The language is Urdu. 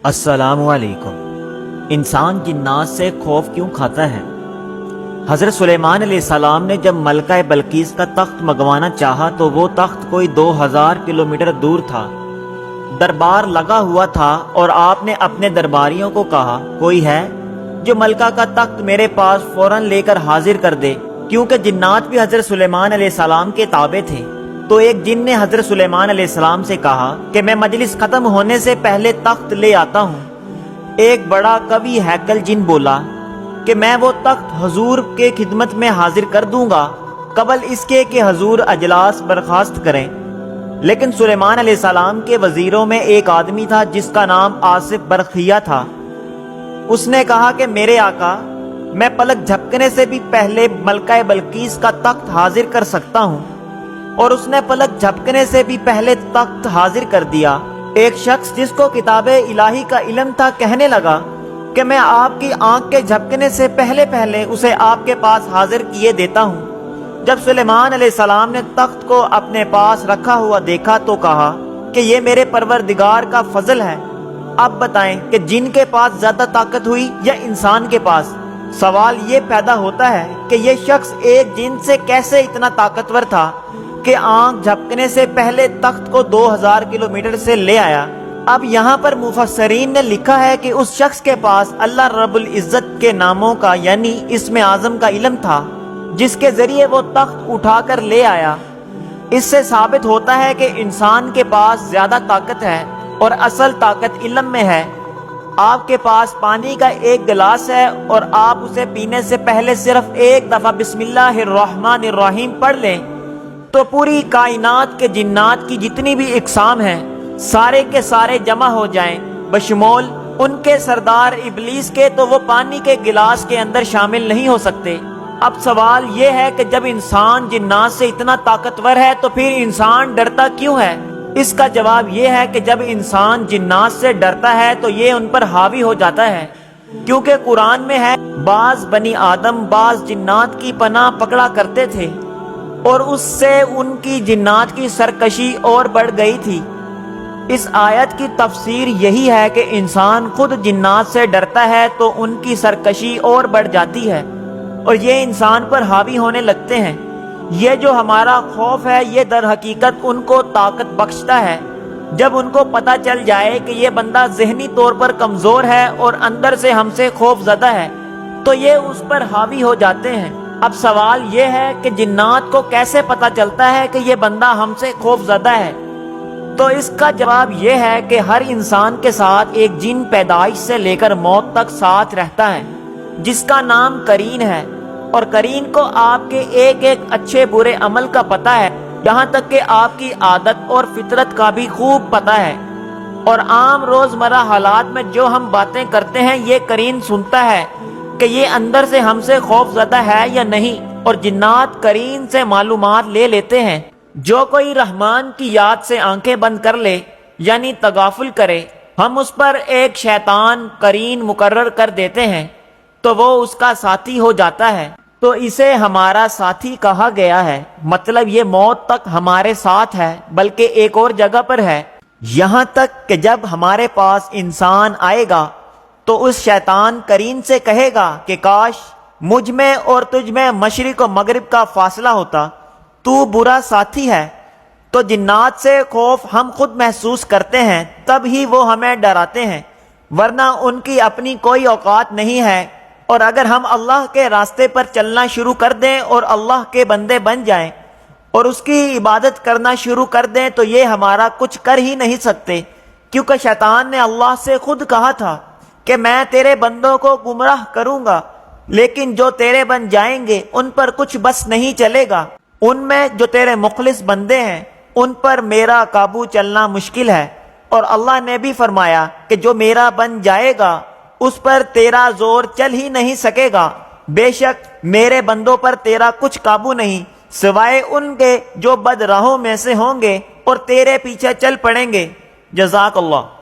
السلام علیکم۔ انسان جنات سے خوف کیوں کھاتا ہے؟ حضرت سلیمان علیہ السلام نے جب ملکہ بلقیس کا تخت منگوانا چاہا تو وہ تخت کوئی 2000 کلومیٹر دور تھا۔ دربار لگا ہوا تھا اور آپ نے اپنے درباریوں کو کہا، کوئی ہے جو ملکہ کا تخت میرے پاس فوراً لے کر حاضر کر دے، کیونکہ جنات بھی حضرت سلیمان علیہ السلام کے تابع تھے۔ تو ایک جن نے حضرت سلیمان علیہ السلام سے کہا کہ میں مجلس ختم ہونے سے پہلے تخت لے آتا ہوں۔ ایک بڑا قوی ہیکل جن بولا کہ میں وہ تخت حضور کے خدمت میں حاضر کر دوں گا قبل اس کے کہ حضور اجلاس برخاست کریں۔ لیکن سلیمان علیہ السلام کے وزیروں میں ایک آدمی تھا جس کا نام آصف برقیہ تھا۔ اس نے کہا کہ میرے آقا، میں پلک جھپکنے سے بھی پہلے ملکہ بلقیس کا تخت حاضر کر سکتا ہوں، اور اس نے پلک جھپکنے سے بھی پہلے تخت حاضر کر دیا۔ ایک شخص جس کو کتاب الہی کا علم تھا کہنے لگا کہ میں آپ کی آنکھ کے جھپکنے سے پہلے اسے آپ کے پاس حاضر کیے دیتا ہوں۔ جب سلیمان علیہ السلام نے تخت کو اپنے پاس رکھا ہوا دیکھا تو کہا کہ یہ میرے پروردگار کا فضل ہے۔ اب بتائیں کہ جن کے پاس زیادہ طاقت ہوئی یا انسان کے پاس؟ سوال یہ پیدا ہوتا ہے کہ یہ شخص ایک جن سے کیسے اتنا طاقتور تھا کہ آنکھ جھپکنے سے پہلے تخت کو 2000 کلومیٹر سے لے آیا۔ اب یہاں پر مفسرین نے لکھا ہے کہ اس شخص کے پاس اللہ رب العزت کے ناموں کا یعنی اسم اعظم کا علم تھا، جس کے ذریعے وہ تخت اٹھا کر لے آیا۔ اس سے ثابت ہوتا ہے کہ انسان کے پاس زیادہ طاقت ہے اور اصل طاقت علم میں ہے۔ آپ کے پاس پانی کا ایک گلاس ہے اور آپ اسے پینے سے پہلے صرف ایک دفعہ بسم اللہ الرحمن الرحیم پڑھ لیں تو پوری کائنات کے جنات کی جتنی بھی اقسام ہیں سارے کے سارے جمع ہو جائیں، بشمول ان کے سردار ابلیس کے، تو وہ پانی کے گلاس کے اندر شامل نہیں ہو سکتے۔ اب سوال یہ ہے کہ جب انسان جنات سے اتنا طاقتور ہے تو پھر انسان ڈرتا کیوں ہے؟ اس کا جواب یہ ہے کہ جب انسان جنات سے ڈرتا ہے تو یہ ان پر حاوی ہو جاتا ہے، کیونکہ قرآن میں ہے بعض بنی آدم بعض جنات کی پناہ پکڑا کرتے تھے اور اس سے ان کی جنات کی سرکشی اور بڑھ گئی تھی۔ اس آیت کی تفسیر یہی ہے کہ انسان خود جنات سے ڈرتا ہے تو ان کی سرکشی اور بڑھ جاتی ہے اور یہ انسان پر حاوی ہونے لگتے ہیں۔ یہ جو ہمارا خوف ہے یہ در حقیقت ان کو طاقت بخشتا ہے۔ جب ان کو پتہ چل جائے کہ یہ بندہ ذہنی طور پر کمزور ہے اور اندر سے ہم سے خوف زدہ ہے تو یہ اس پر حاوی ہو جاتے ہیں۔ اب سوال یہ ہے کہ جنات کو کیسے پتہ چلتا ہے کہ یہ بندہ ہم سے خوف زدہ ہے؟ تو اس کا جواب یہ ہے کہ ہر انسان کے ساتھ ایک جن پیدائش سے لے کر موت تک ساتھ رہتا ہے جس کا نام قرین ہے، اور قرین کو آپ کے ایک ایک اچھے برے عمل کا پتہ ہے، یہاں تک کہ آپ کی عادت اور فطرت کا بھی خوب پتہ ہے، اور عام روزمرہ حالات میں جو ہم باتیں کرتے ہیں یہ قرین سنتا ہے کہ یہ اندر سے ہم سے خوف زدہ ہے یا نہیں، اور جنات قرین سے معلومات لے لیتے ہیں۔ جو کوئی رحمان کی یاد سے آنکھیں بند کر لے یعنی تغافل کرے، ہم اس پر ایک شیطان قرین مقرر کر دیتے ہیں تو وہ اس کا ساتھی ہو جاتا ہے، تو اسے ہمارا ساتھی کہا گیا ہے۔ مطلب یہ موت تک ہمارے ساتھ ہے، بلکہ ایک اور جگہ پر ہے، یہاں تک کہ جب ہمارے پاس انسان آئے گا تو اس شیطان قرین سے کہے گا کہ کاش مجھ میں اور تجھ میں مشرق و مغرب کا فاصلہ ہوتا، تو برا ساتھی ہے۔ تو جنات سے خوف ہم خود محسوس کرتے ہیں تب ہی وہ ہمیں ڈراتے ہیں، ورنہ ان کی اپنی کوئی اوقات نہیں ہے۔ اور اگر ہم اللہ کے راستے پر چلنا شروع کر دیں اور اللہ کے بندے بن جائیں اور اس کی عبادت کرنا شروع کر دیں تو یہ ہمارا کچھ کر ہی نہیں سکتے، کیونکہ شیطان نے اللہ سے خود کہا تھا کہ میں تیرے بندوں کو گمراہ کروں گا، لیکن جو تیرے بن جائیں گے ان پر کچھ بس نہیں چلے گا، ان میں جو تیرے مخلص بندے ہیں ان پر میرا قابو چلنا مشکل ہے۔ اور اللہ نے بھی فرمایا کہ جو میرا بن جائے گا اس پر تیرا زور چل ہی نہیں سکے گا، بے شک میرے بندوں پر تیرا کچھ قابو نہیں سوائے ان کے جو بد راہوں میں سے ہوں گے اور تیرے پیچھے چل پڑیں گے۔ جزاک اللہ۔